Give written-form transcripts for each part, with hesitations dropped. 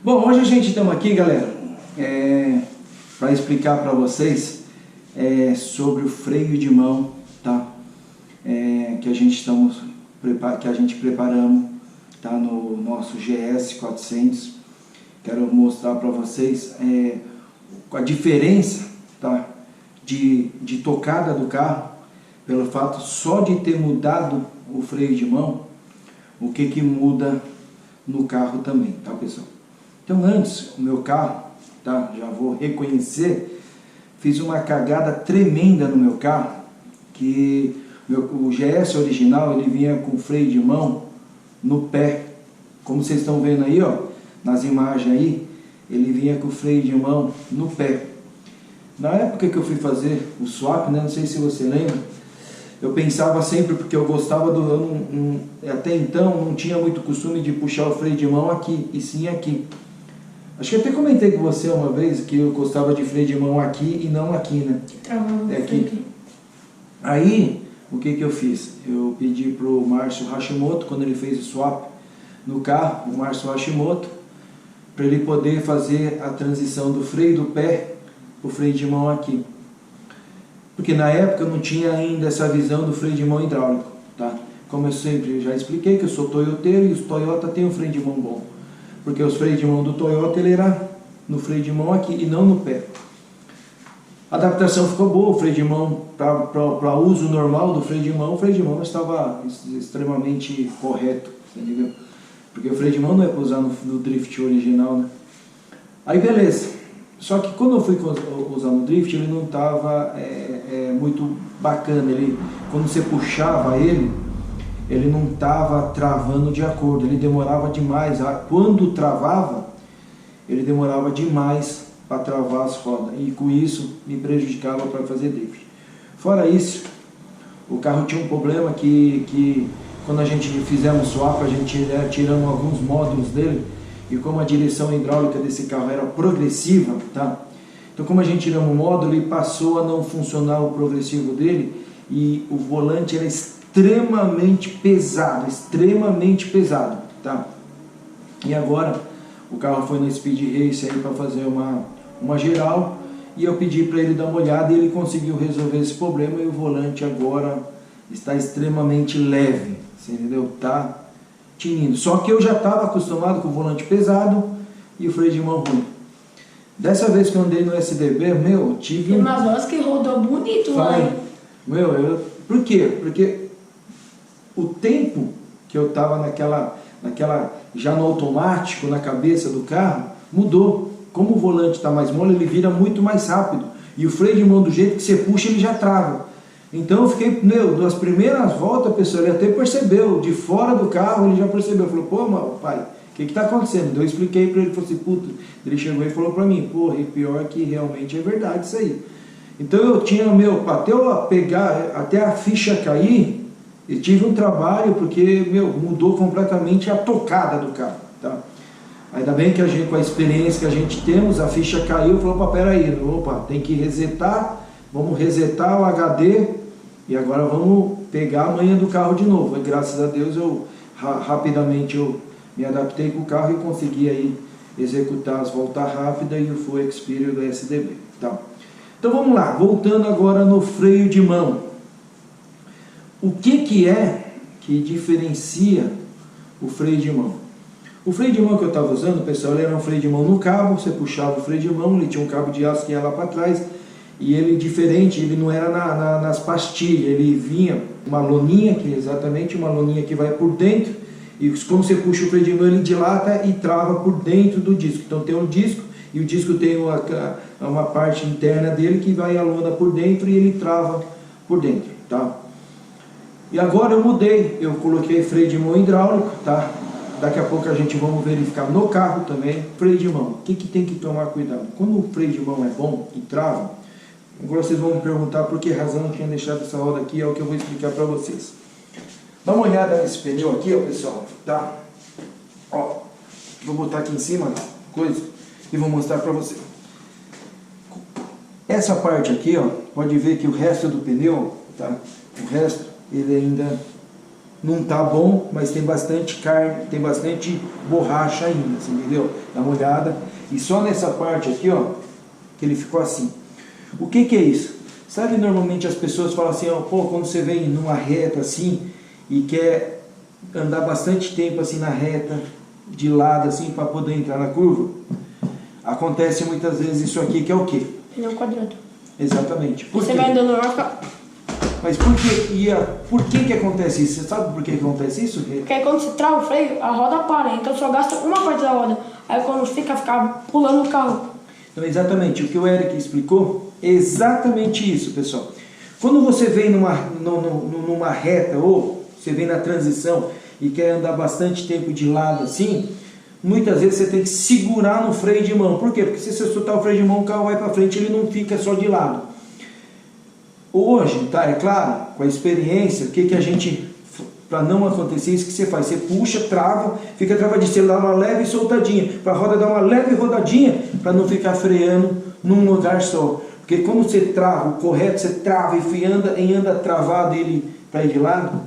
Bom, hoje a gente estamos aqui, galera, para explicar para vocês sobre o freio de mão, tá? Que a gente preparamos, tá? No nosso GS 400. Quero mostrar para vocês a diferença, tá? De tocada do carro, pelo fato só de ter mudado o freio de mão, o que muda no carro também, tá, pessoal? Então antes, o meu carro, tá? Já vou reconhecer, fiz uma cagada tremenda no meu carro, que o GS original, ele vinha com freio de mão no pé, como vocês estão vendo aí, ó, nas imagens aí, ele vinha com freio de mão no pé. Na época que eu fui fazer o swap, né, não sei se você lembra, eu pensava sempre, porque eu gostava até então não tinha muito costume de puxar o freio de mão aqui, e sim aqui. Acho que eu até comentei com você uma vez que eu gostava de freio de mão aqui e não aqui, né? Aqui. Aí, o que eu fiz? Eu pedi pro Márcio Hashimoto, quando ele fez o swap no carro, o Márcio Hashimoto, para ele poder fazer a transição do freio do pé para o freio de mão aqui. Porque na época eu não tinha ainda essa visão do freio de mão hidráulico, tá? Como eu sempre já expliquei, que eu sou toyoteiro e os Toyota tem um freio de mão bom. Porque os freios de mão do Toyota, ele era no freio de mão aqui e não no pé. A adaptação ficou boa, o freio de mão, para uso normal do freio de mão estava extremamente correto, entendeu? Porque o freio de mão não é para usar no drift original, né? Aí beleza. Só que quando eu fui usar no drift, ele não estava muito bacana. Quando você puxava ele não estava travando de acordo, ele demorava demais. Quando travava, ele demorava demais para travar as rodas, e com isso me prejudicava para fazer drift. Fora isso, o carro tinha um problema que quando a gente fizemos swap, a gente tiramos alguns módulos dele, e como a direção hidráulica desse carro era progressiva, tá? Então como a gente tiramos o módulo, ele passou a não funcionar o progressivo dele, e o volante era extremamente pesado, tá? E agora o carro foi no Speed Race aí para fazer uma geral, e eu pedi para ele dar uma olhada, e ele conseguiu resolver esse problema, e o volante agora está extremamente leve, você entendeu? Tá tinindo. Só que eu já estava acostumado com o volante pesado e o freio de mão ruim. Dessa vez que eu andei no SDB, tive... Umas horas que rodou bonito lá, hein? Por quê? Porque o tempo que eu estava já no automático, na cabeça do carro, mudou. Como o volante está mais mole, ele vira muito mais rápido. E o freio de mão, do jeito que você puxa, ele já trava. Então eu fiquei, nas primeiras voltas, pessoal, ele até percebeu, de fora do carro ele já percebeu. Falou, pô, pai, o que está acontecendo? Eu expliquei para ele, falou assim, puta, ele chegou e falou para mim, pô, e pior que realmente é verdade isso aí. Então eu tinha, até eu pegar, até a ficha cair, eu tive um trabalho, porque, mudou completamente a tocada do carro, tá? Ainda bem que a gente, com a experiência que a gente temos, a ficha caiu, falou, peraí, tem que resetar, vamos resetar o HD, e agora vamos pegar a manha do carro de novo. E graças a Deus, rapidamente eu me adaptei com o carro e consegui aí executar as voltas rápidas e o Full Experience do SDB, tá? Então vamos lá, voltando agora no freio de mão. O que é que diferencia o freio de mão? O freio de mão que eu estava usando, pessoal, ele era um freio de mão no cabo, você puxava o freio de mão, ele tinha um cabo de aço que ia lá para trás, e ele diferente, ele não era nas pastilhas, ele vinha uma loninha, que é exatamente uma loninha que vai por dentro, e como você puxa o freio de mão, ele dilata e trava por dentro do disco. Então tem um disco, e o disco tem uma parte interna dele que vai a lona por dentro e ele trava por dentro, tá? E agora eu mudei, eu coloquei freio de mão hidráulico, tá? Daqui a pouco a gente vamos verificar no carro também, freio de mão. O que tem que tomar cuidado? Quando o freio de mão é bom e trava, agora vocês vão me perguntar por que razão eu tinha deixado essa roda aqui, é o que eu vou explicar para vocês. Dá uma olhada nesse pneu aqui, ó, pessoal, tá? Ó, vou botar aqui em cima, coisa, e vou mostrar para você. Essa parte aqui, ó, pode ver que o resto do pneu, tá? O resto, ele ainda não tá bom, mas tem bastante carne, tem bastante borracha ainda, você entendeu? Dá uma olhada. E só nessa parte aqui, ó, que ele ficou assim. O que que é isso? Sabe, normalmente as pessoas falam assim, ó, pô, quando você vem numa reta assim e quer andar bastante tempo assim na reta, de lado assim, para poder entrar na curva, acontece muitas vezes isso aqui, que é o quê? Pneu quadrado. Exatamente. Por Você quê? vai andando na fica... Mas por que acontece isso? Você sabe por que acontece isso? Porque aí quando você trava o freio, a roda para, então só gasta uma parte da roda. Aí quando fica pulando o carro. Então, exatamente, o que o Eric explicou é exatamente isso, pessoal. Quando você vem numa reta ou você vem na transição e quer andar bastante tempo de lado assim, muitas vezes você tem que segurar no freio de mão. Por quê? Porque se você soltar o freio de mão, o carro vai para frente, ele não fica só de lado. Hoje, tá, é claro, com a experiência, o que que a gente, para não acontecer isso, que você faz? Você puxa, trava, fica travadinho, você dá uma leve soltadinha, para a roda dar uma leve rodadinha, para não ficar freando num lugar só. Porque quando você trava, o correto, você trava e anda travado ele para ir de lado,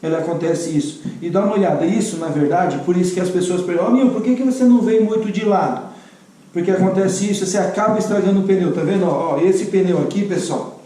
ele acontece isso. E dá uma olhada, isso na verdade, por isso que as pessoas perguntam, Nil, por que você não vem muito de lado? Porque acontece isso, você acaba estragando o pneu, tá vendo? Ó, esse pneu aqui, pessoal,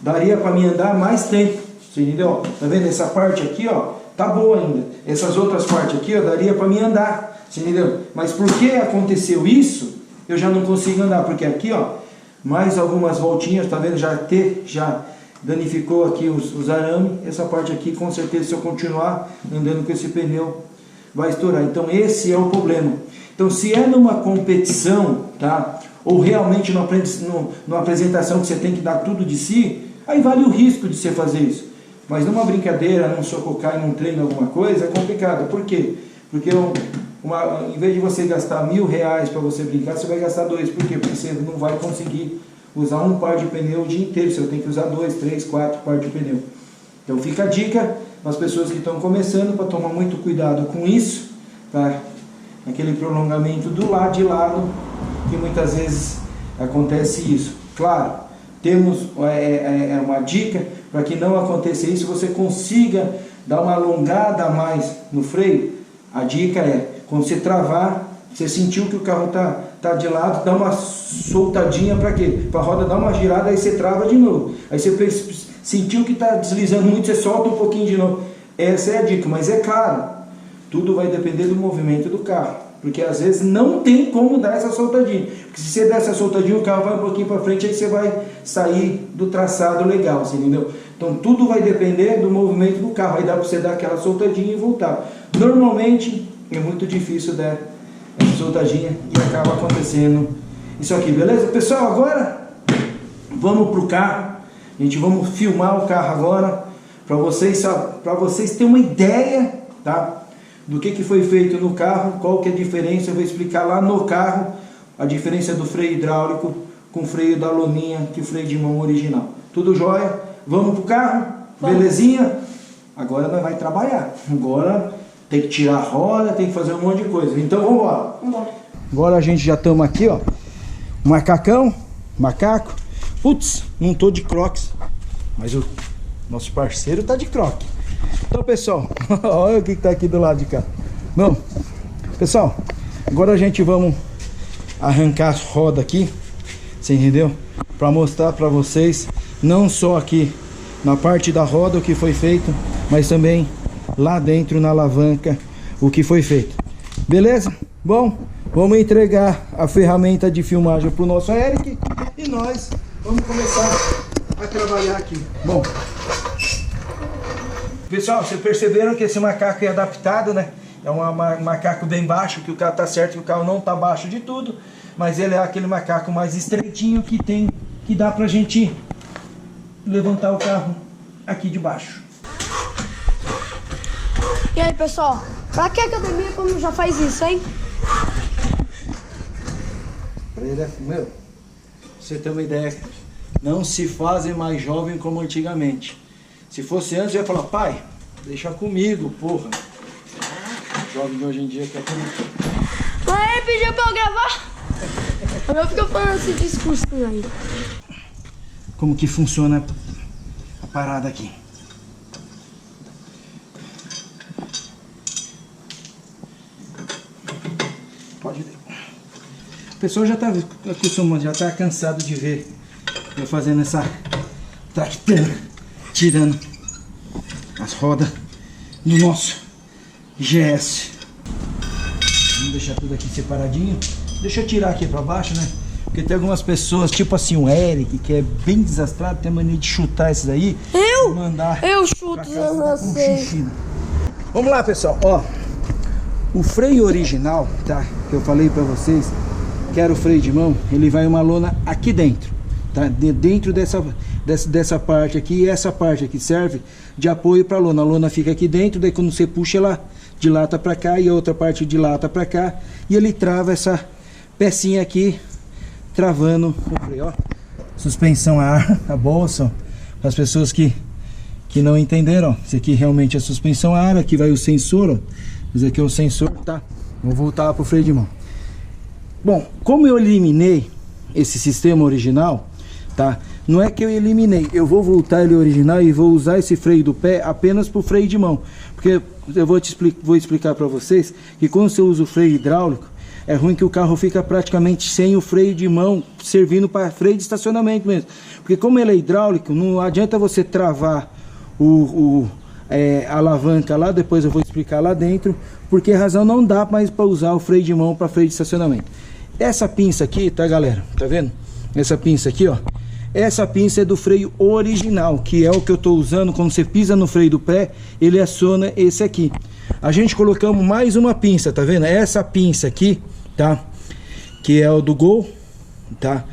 daria para mim andar mais tempo, você entendeu? Tá vendo? Essa parte aqui, ó, tá boa ainda. Essas outras partes aqui, ó, daria para mim andar, você entendeu? Mas por que aconteceu isso, eu já não consigo andar, porque aqui, ó, mais algumas voltinhas, tá vendo? Já danificou aqui os arames. Essa parte aqui, com certeza, se eu continuar andando com esse pneu, vai estourar. Então esse é o problema. Então se é numa competição, tá? Ou realmente numa apresentação que você tem que dar tudo de si, aí vale o risco de você fazer isso. Mas numa brincadeira, num sococar e num treino, alguma coisa, é complicado. Por quê? Porque em vez de você gastar R$1.000 para você brincar, você vai gastar 2. Por quê? Porque você não vai conseguir usar um par de pneu o dia inteiro. Você tem que usar 2, 3, 4 par de pneu. Então fica a dica para as pessoas que estão começando, para tomar muito cuidado com isso, tá? Aquele prolongamento do lado de lado, que muitas vezes acontece isso. Claro, temos uma dica para que não aconteça isso, você consiga dar uma alongada a mais no freio. A dica é, quando você travar, você sentiu que o carro tá de lado, dá uma soltadinha para quê? Para a roda dar uma girada, aí você trava de novo. Aí você sentiu que está deslizando muito, você solta um pouquinho de novo. Essa é a dica, mas é claro, tudo vai depender do movimento do carro. Porque às vezes não tem como dar essa soltadinha. Porque se você der essa soltadinha, o carro vai um pouquinho para frente, aí você vai sair do traçado legal, você entendeu? Então tudo vai depender do movimento do carro. Aí dá para você dar aquela soltadinha e voltar. Normalmente é muito difícil dar essa soltadinha e acaba acontecendo isso aqui, beleza? Pessoal, agora vamos para o carro. A gente vamos filmar o carro agora para vocês terem uma ideia, tá? Do que foi feito no carro, qual que é a diferença, eu vou explicar lá no carro a diferença do freio hidráulico com o freio da lominha, que o freio de mão original. Tudo jóia? Vamos pro carro? Vamos. Belezinha? Agora nós vamos trabalhar. Agora tem que tirar a roda, tem que fazer um monte de coisa. Então vamos embora. Agora a gente já estamos aqui, ó. Macaco. Putz, não tô de Crocs, mas o nosso parceiro tá de Crocs. Então, pessoal, olha o que está aqui do lado de cá. Bom, pessoal, agora a gente vamos arrancar as rodas aqui, você entendeu? Para mostrar para vocês, não só aqui na parte da roda o que foi feito, mas também lá dentro na alavanca o que foi feito. Beleza? Bom, vamos entregar a ferramenta de filmagem para o nosso Eric e nós vamos começar a trabalhar aqui. Bom, pessoal, vocês perceberam que esse macaco é adaptado, né? É um macaco bem baixo, que o carro tá certo, que o carro não tá baixo de tudo, mas ele é aquele macaco mais estreitinho que dá pra gente levantar o carro aqui de baixo. E aí, pessoal, pra que a academia como já faz isso, hein? Pra ele meu, pra você ter uma ideia, não se fazem mais jovem como antigamente. Se fosse antes, eu ia falar, pai, deixa comigo, porra. Jovem de hoje em dia que é tudo. Aí, pediu pra eu gravar? Eu fico falando esse discurso aí. Como que funciona a parada aqui? pessoal já tá acostumado, já tá cansado de ver eu fazendo essa tractando, tirando as rodas do nosso GS. Vamos deixar tudo aqui separadinho. Deixa eu tirar aqui pra baixo, né? Porque tem algumas pessoas, tipo assim o Eric, que é bem desastrado, tem a mania de chutar esses aí. Eu chuto vocês. Vamos lá, pessoal, ó. O freio original, tá? Que eu falei pra vocês, que era o freio de mão, ele vai uma lona aqui dentro, tá? Dentro dessa parte aqui, e essa parte aqui serve de apoio pra lona. A lona fica aqui dentro, daí quando você puxa ela dilata pra cá e a outra parte dilata pra cá, e ele trava essa pecinha aqui, travando o freio, ó. Suspensão a ar, a bolsa, para as pessoas que não entenderam, ó. Isso aqui realmente é suspensão a ar, aqui vai o sensor, ó. Esse aqui é o sensor, tá? Vou voltar pro freio de mão. Bom, como eu eliminei esse sistema original, tá? Não é que eu eliminei, eu vou voltar ele original e vou usar esse freio do pé apenas pro freio de mão. Porque eu vou explicar para vocês que quando você usa o freio hidráulico, é ruim que o carro fica praticamente sem o freio de mão, servindo para freio de estacionamento mesmo. Porque como ele é hidráulico, não adianta você travar a alavanca lá, depois eu vou explicar lá dentro, porque a razão não dá mais para usar o freio de mão para freio de estacionamento. Essa pinça aqui, tá galera, tá vendo? Essa pinça aqui, ó. Essa pinça é do freio original, que é o que eu tô usando. Quando você pisa no freio do pé, ele aciona esse aqui. A gente colocamos mais uma pinça, tá vendo? Essa pinça aqui, tá? Que é o do Gol, tá?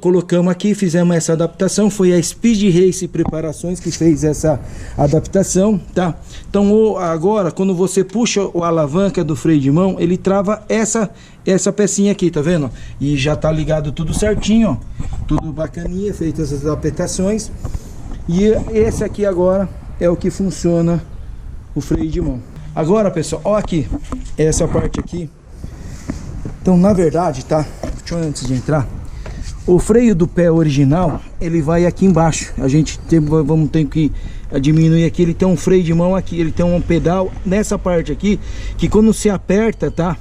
Colocamos aqui, fizemos essa adaptação. Foi a Speed Race Preparações que fez essa adaptação, tá? Então agora, quando você puxa a alavanca do freio de mão, ele trava essa pecinha aqui, tá vendo? E já tá ligado tudo certinho, ó. Tudo bacaninha, feitas as adaptações. E esse aqui agora é o que funciona o freio de mão. Agora, pessoal, ó aqui, essa parte aqui. Então, na verdade, tá? Deixa eu antes de entrar. O freio do pé original, ele vai aqui embaixo. A gente vamos ter que diminuir aqui. Ele tem um freio de mão aqui, ele tem um pedal nessa parte aqui, que quando se aperta, tá?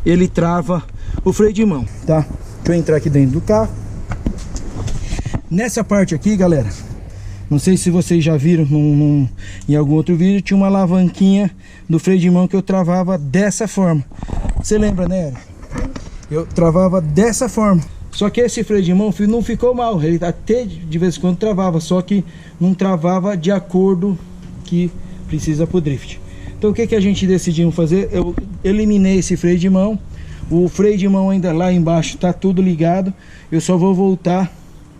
Ele trava o freio de mão, tá? Deixa eu entrar aqui dentro do carro. Nessa parte aqui, galera, não sei se vocês já viram em algum outro vídeo, tinha uma alavanquinha do freio de mão que eu travava dessa forma. Você lembra, né? Eu travava dessa forma. Só que esse freio de mão não ficou mal, ele até de vez em quando travava, só que não travava de acordo que precisa pro drift. Então o que a gente decidiu fazer? Eu eliminei esse freio de mão, o freio de mão ainda lá embaixo tá tudo ligado, eu só vou voltar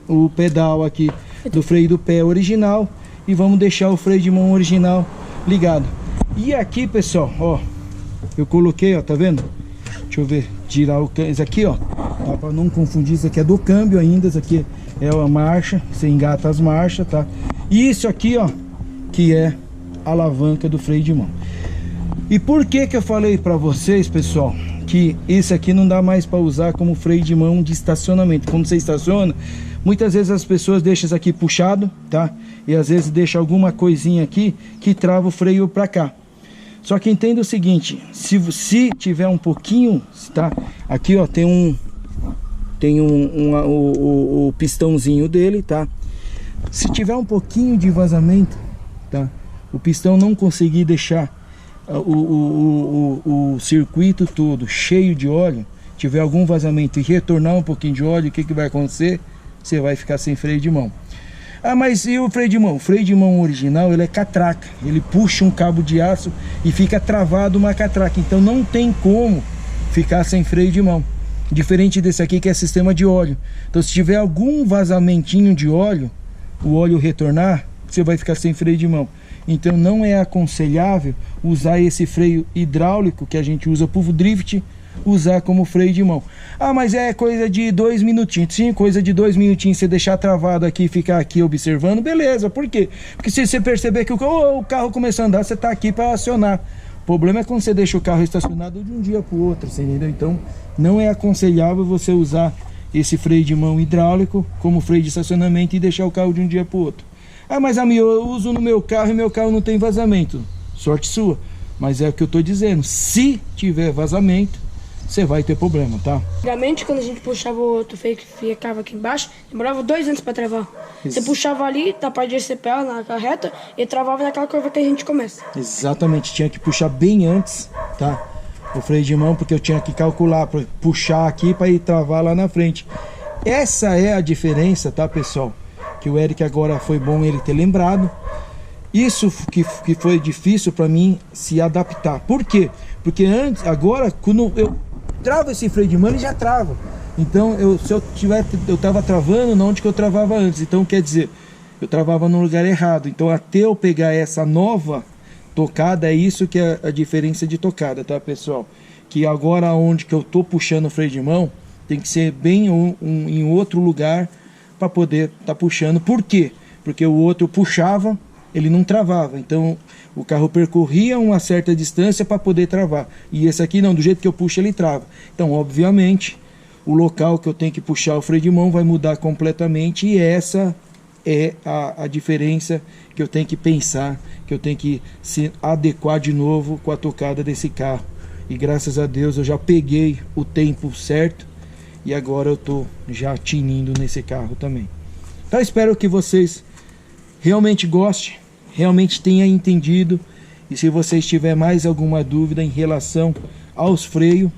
o pedal aqui do freio do pé original e vamos deixar o freio de mão original ligado. E aqui, pessoal, ó, eu coloquei, ó, tá vendo? Deixa eu ver, tirar o câmbio, esse aqui, ó, tá, para não confundir, isso aqui é do câmbio ainda, isso aqui é a marcha, você engata as marchas, tá? E isso aqui, ó, que é a alavanca do freio de mão. E por que eu falei para vocês, pessoal, que esse aqui não dá mais para usar como freio de mão de estacionamento? Quando você estaciona, muitas vezes as pessoas deixam isso aqui puxado, tá? E às vezes deixa alguma coisinha aqui que trava o freio para cá. Só que entenda o seguinte, se tiver um pouquinho, tá? Aqui, ó, tem o pistãozinho dele, tá? Se tiver um pouquinho de vazamento, tá? O pistão não conseguir deixar o circuito todo cheio de óleo, tiver algum vazamento e retornar um pouquinho de óleo, o que vai acontecer? Você vai ficar sem freio de mão. Ah, mas e o freio de mão? O freio de mão original, ele é catraca. Ele puxa um cabo de aço e fica travado uma catraca. Então não tem como ficar sem freio de mão. Diferente desse aqui que é sistema de óleo. Então se tiver algum vazamentinho de óleo, o óleo retornar, você vai ficar sem freio de mão. Então não é aconselhável usar esse freio hidráulico que a gente usa para o drift, usar como freio de mão. Ah, mas é coisa de 2 minutinhos. Sim, coisa de 2 minutinhos, você deixar travado aqui e ficar aqui observando, beleza. Por quê? Porque se você perceber que o carro começou a andar, você está aqui para acionar. O problema é quando você deixa o carro estacionado de um dia para o outro, você entendeu? Então não é aconselhável você usar esse freio de mão hidráulico como freio de estacionamento e deixar o carro de um dia para o outro. Ah, mas amigo, eu uso no meu carro e meu carro não tem vazamento. Sorte sua. Mas é o que eu estou dizendo, se tiver vazamento, você vai ter problema, tá? Antigamente, quando a gente puxava o outro freio que ficava aqui embaixo, demorava 2 anos para travar. Você puxava ali, da parte de CPA, na carreta, e travava naquela curva que a gente começa. Exatamente, tinha que puxar bem antes, tá? O freio de mão, porque eu tinha que calcular para puxar aqui para ir travar lá na frente. Essa é a diferença, tá, pessoal? Que o Eric agora foi bom ele ter lembrado. Isso que foi difícil para mim se adaptar. Por quê? Porque antes, agora, quando eu travo esse freio de mão, ele já trava. Então, se eu tava travando na onde que eu travava antes. Então, quer dizer, eu travava no lugar errado. Então, até eu pegar essa nova tocada, é isso que é a diferença de tocada, tá, pessoal? Que agora onde que eu tô puxando o freio de mão, tem que ser bem em outro lugar para poder tá puxando. Por quê? Porque o outro puxava, ele não travava. Então, o carro percorria uma certa distância para poder travar. E esse aqui não, do jeito que eu puxo ele trava. Então, obviamente, o local que eu tenho que puxar o freio de mão vai mudar completamente, e essa é a diferença que eu tenho que pensar, que eu tenho que se adequar de novo com a tocada desse carro. E graças a Deus eu já peguei o tempo certo e agora eu tô já tinindo nesse carro também. Então espero que vocês realmente gostem, realmente tenham entendido, e se vocês tiverem mais alguma dúvida em relação aos freios,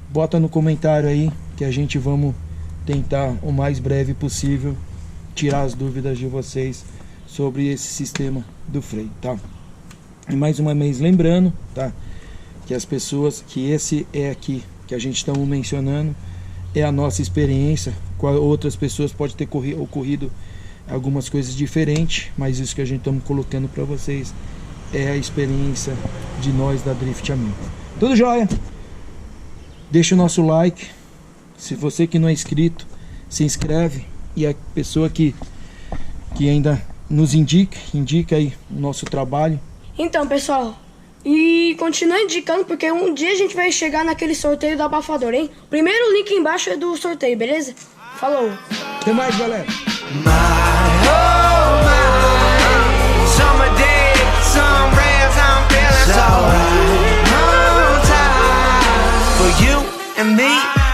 bota no comentário aí que a gente vamos tentar o mais breve possível tirar as dúvidas de vocês sobre esse sistema do freio, tá? E mais uma vez lembrando, tá, que as pessoas, que esse é aqui que a gente está mencionando é a nossa experiência. Com outras pessoas pode ter ocorrido algumas coisas diferentes, mas isso que a gente estamos colocando para vocês é a experiência de nós da Drift Amigo. Tudo jóia? Deixa o nosso like. Se você que não é inscrito, se inscreve. E a pessoa que ainda nos indica aí o nosso trabalho. Então, pessoal, e continua indicando, porque um dia a gente vai chegar naquele sorteio do abafador, hein? Primeiro link embaixo é do sorteio, beleza? Falou! Até mais, galera! For you and me